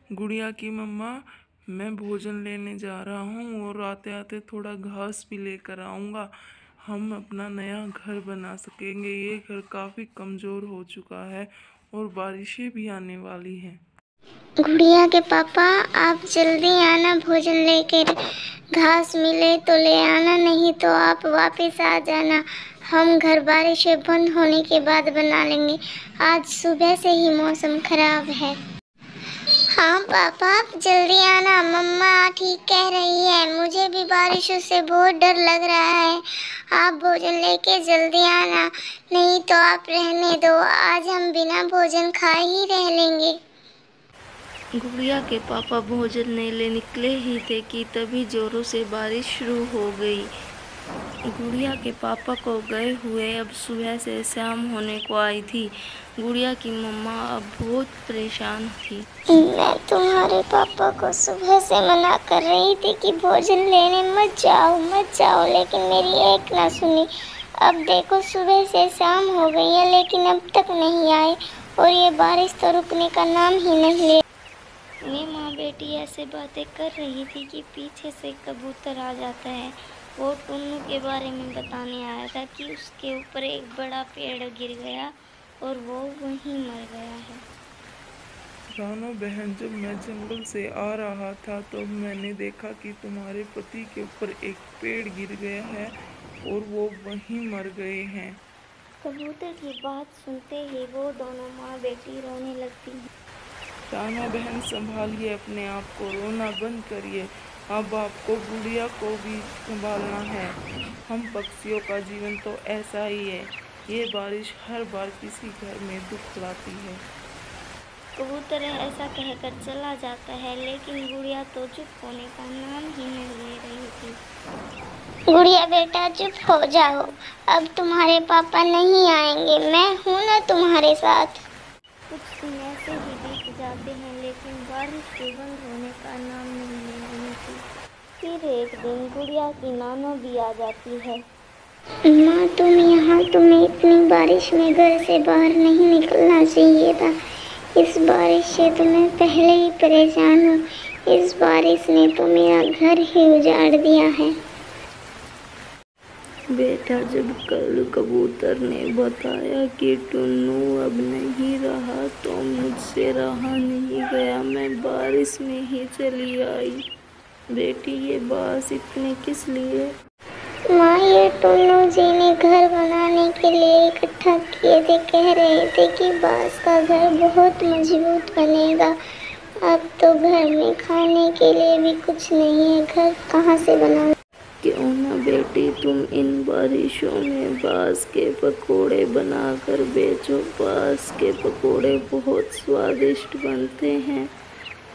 गुड़िया की मम्मा, मैं भोजन लेने जा रहा हूँ और आते आते थोड़ा घास भी लेकर आऊँगा। हम अपना नया घर बना सकेंगे। ये घर काफ़ी कमज़ोर हो चुका है और बारिशें भी आने वाली हैं। गुड़िया के पापा, आप जल्दी आना भोजन लेकर। घास मिले तो ले आना, नहीं तो आप वापस आ जाना। हम घर बारिशें बंद होने के बाद बना लेंगे। आज सुबह से ही मौसम खराब है। हाँ पापा, आप जल्दी आना। मम्मा ठीक कह रही है, मुझे भी बारिशों से बहुत डर लग रहा है। आप भोजन लेके जल्दी आना, नहीं तो आप रहने दो। आज हम बिना भोजन खाए ही रह लेंगे। गुड़िया के पापा भोजन लेने निकले ही थे कि तभी जोरों से बारिश शुरू हो गई। गुड़िया के पापा को गए हुए अब सुबह से शाम होने को आई थी। गुड़िया की मम्मा अब बहुत परेशान थी। मैं तुम्हारे पापा को सुबह से मना कर रही थी कि भोजन लेने मत जाओ, लेकिन मेरी एक ना सुनी। अब देखो सुबह से शाम हो गई है, लेकिन अब तक नहीं आए और ये बारिश तो रुकने का नाम ही नहीं ले। ये माँ बेटी ऐसे बातें कर रही थी कि पीछे से कबूतर आ जाता है। वो टुन्नू के बारे में बताने आया था कि उसके ऊपर एक बड़ा पेड़ गिर गया और वो वहीं मर गया है। रानो बहन, जब मैं जंगल से आ रहा था तो मैंने देखा कि तुम्हारे पति के ऊपर एक पेड़ गिर गया है और वो वहीं मर गए हैं। कबूतर की बात सुनते ही वो दोनों माँ बेटी रोने लगती हैं। रानो बहन, संभालिए अपने आप को, रोना बंद करिए। अब आपको गुड़िया को भी संभालना है। हम पक्षियों का जीवन तो ऐसा ही है। ये बारिश हर बार किसी घर में दुख लाती है। कबूतर ऐसा कहकर चला जाता है, लेकिन गुड़िया तो चुप होने का नाम ही नहीं ले रही थी। गुड़िया बेटा, चुप हो जाओ। अब तुम्हारे पापा नहीं आएंगे, मैं हूँ ना तुम्हारे साथ। कुछ दिन ऐसे ही बीत जाते हैं, लेकिन बारिश के बंद होने का नाम नहीं ले रही थी। फिर एक दिन गुड़िया की नानो भी आ जाती है। माँ, तुम यहाँ, तुम्हें इतनी बारिश में घर से बाहर नहीं निकलना चाहिए था। इस बारिश से तो मैं पहले ही परेशान हूँ। इस बारिश ने तो मेरा घर ही उजाड़ दिया है। बेटा, जब कल कबूतर ने बताया कि टुन्नू अब नहीं रहा तो मुझसे रहा नहीं गया। मैं बारिश में ही चली आई। बेटी, ये बास इतने किस लिए? माँ, ये टुन्नू जी ने घर बनाने के लिए इकट्ठा किए थे। कह रहे थे कि बांस का घर बहुत मजबूत बनेगा। अब तो घर में खाने के लिए भी कुछ नहीं है, घर कहाँ से बनाऊं? क्यों ना बेटी, तुम इन बारिशों में बांस के पकोड़े बनाकर बेचो। बांस के पकोड़े बहुत स्वादिष्ट बनते हैं।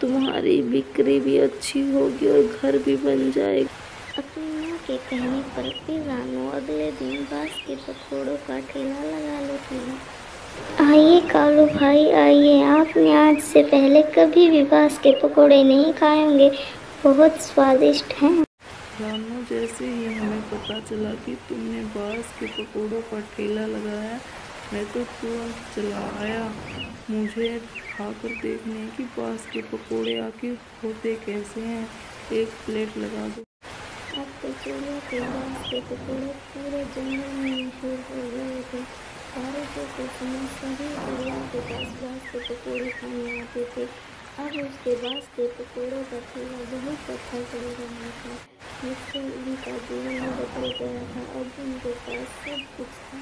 तुम्हारी बिक्री भी अच्छी होगी और घर भी बन जाएगा। अपनी माँ के कहने पर फिर रानो अगले दिन बांस के पकोड़ों का ठेला लगा लेती है। आइए कालू भाई, आइए। आपने आज से पहले कभी भी बांस के पकोड़े नहीं खाए होंगे, बहुत स्वादिष्ट हैं। रानो, जैसे ही हमें पता चला कि तुमने बांस के पकोड़ों का ठेला लगाया, मैं तो तुरंत चला आया। मुझे खाकर देखने कि बांस के पकोड़े आखिर होते कैसे हैं। एक प्लेट लगा दो। अब तो चिड़िया के बांस के पकोड़े पूरे जंगल में मशहूर हो गए थे। बारिशों के समय सभी चिड़िया के पास बांस के पकोड़े खाने आते थे। अब उसके बांस के पकोड़ों का ठेला बहुत अच्छा चल रहा था, जिससे उनका जीवन बदल गया था। अब उनके पास सब कुछ था।